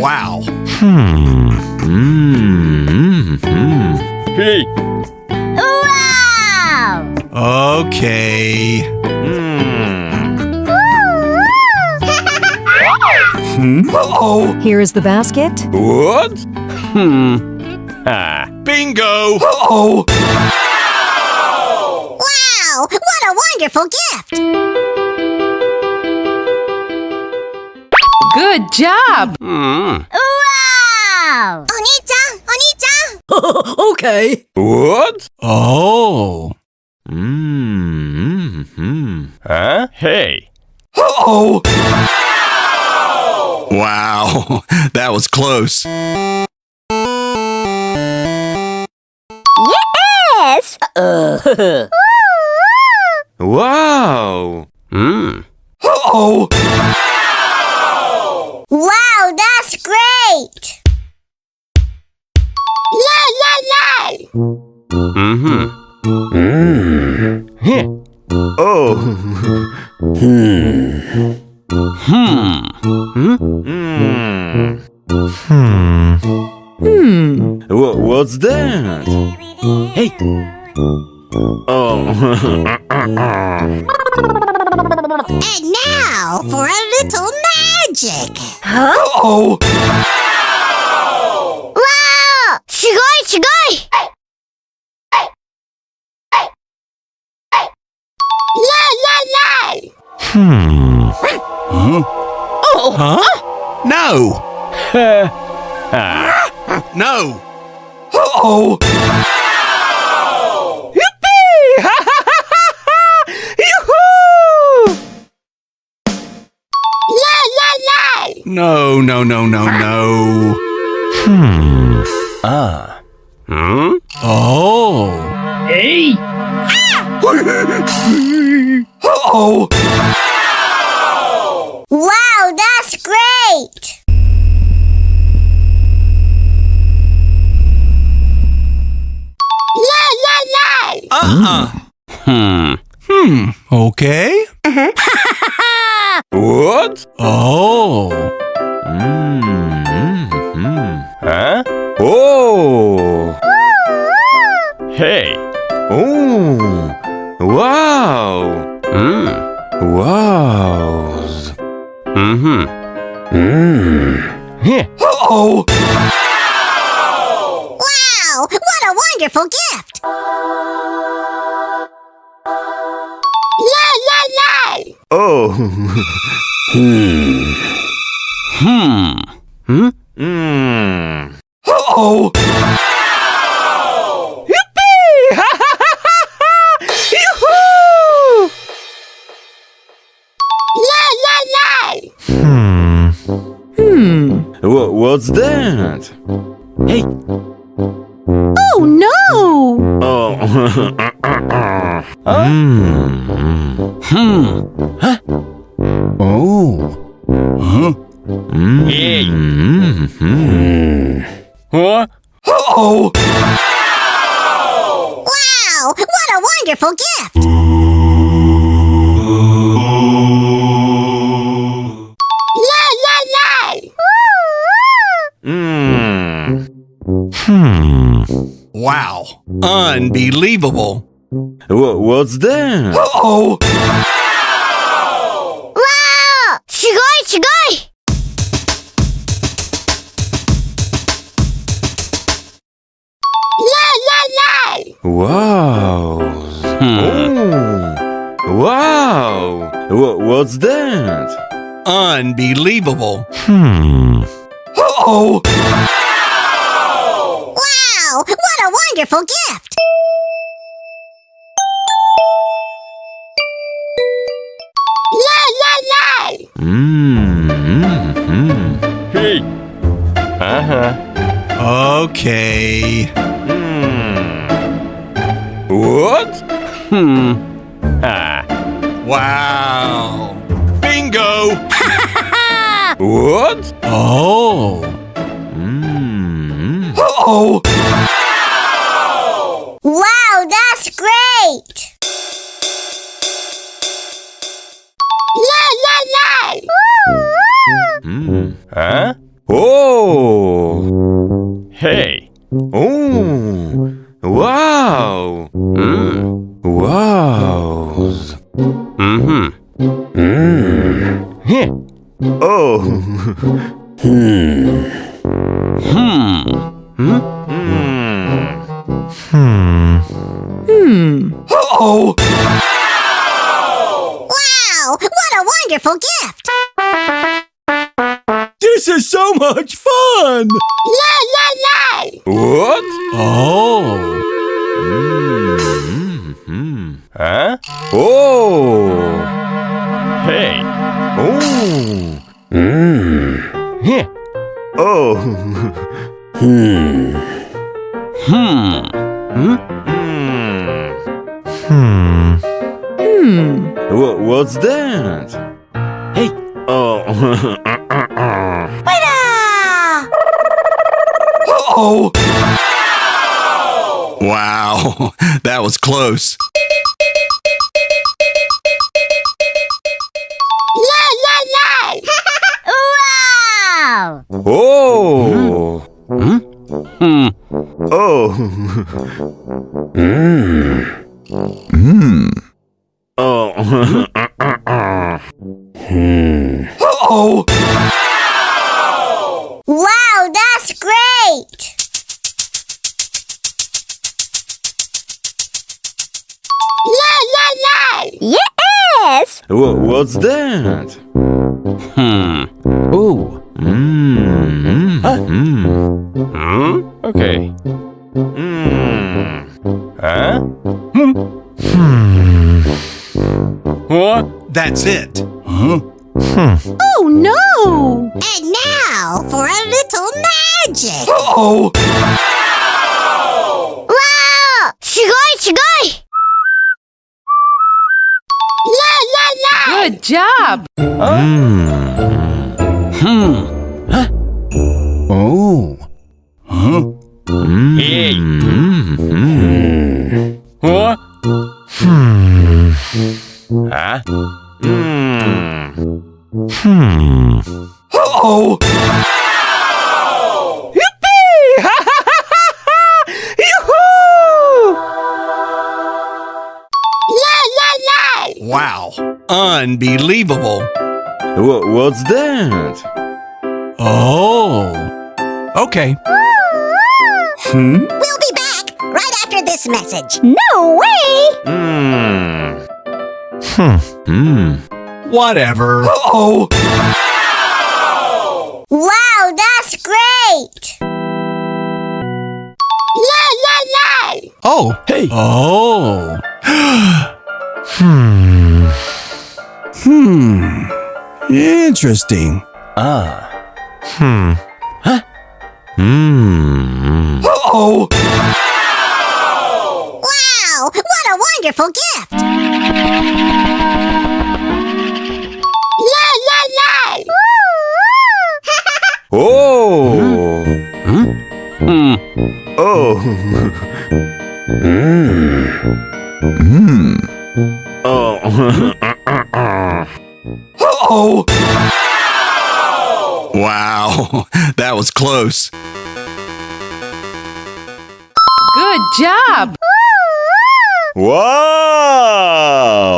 Wow. Hey. Wow! Okay. Uh-oh. Here is the basket. What? Bingo. Uh-oh. Wow! What a wonderful gift! Good job. Wow! Oni-chan! Oni-chan! Okay. What? Oh. Huh? Hey. Uh-oh. Wow. That was close. Yes! Wow. Uh-oh. Wow, that's great! La la la! Oh. What's that? Hey. Oh. And now for a little magic! Uh-oh. Wow! すごいすごい! La la la! Huh? No. No. Uh-oh. Yippee! Yoo-hoo! La la la! No, no, no, no, no. Oh. Hey. Uh-oh. Wow, that's great! La la la! Okay. What? Oh. Huh? Oh. Hey. Oh. Wow. Wow. Uh-oh. Wow, what a wonderful gift! La la la! Oh. Uh-oh. Yippee! Yoo-hoo! La la la! What's that? Hey. Oh no! Oh. Oh. Hey. Huh? Uh-oh. Wow, what a wonderful gift! La la la! Wow. Unbelievable. What's that? Uh-oh. Wow! すごいすごい! La la la! Wow. Oh. Wow. What's that? Unbelievable. Uh-oh. Wow, what a wonderful gift! La la la! Hey. Uh-huh. Okay. What? Wow. Bingo. What? Oh. Uh-oh. Wow, that's great! La la la! Huh? Oh. Hey. Oh. Wow. Wow. Mm-hmm. Oh. Uh-oh. Wow, what a wonderful gift! This is so much fun. La la la! What? Oh. Huh? Oh. Hey. Oh. Oh. What's that? Hey. Oh. Uh-oh. Wow. That was close. La la la! Wow! Oh. Oh. Oh. Uh-oh. Wow, that's great! La la la! Yes! What's that? Ooh. Okay. Huh? What? That's it. Oh no! And now for a little magic! Uh-oh. Wow! すごいすごい! La la la! Good job! Oh. Hey. What? Huh? Uh-oh. La la la! Wow. Unbelievable. What's that? Oh. Okay. We'll be back right after this message. No way! Whatever. Uh-oh. Wow, that's great! La la la! Oh. Hey. Oh. Interesting. Uh-oh. Wow, what a wonderful gift! La la la! Oh. Oh. Oh. Uh-oh. Wow. That was close. Good job! Wow.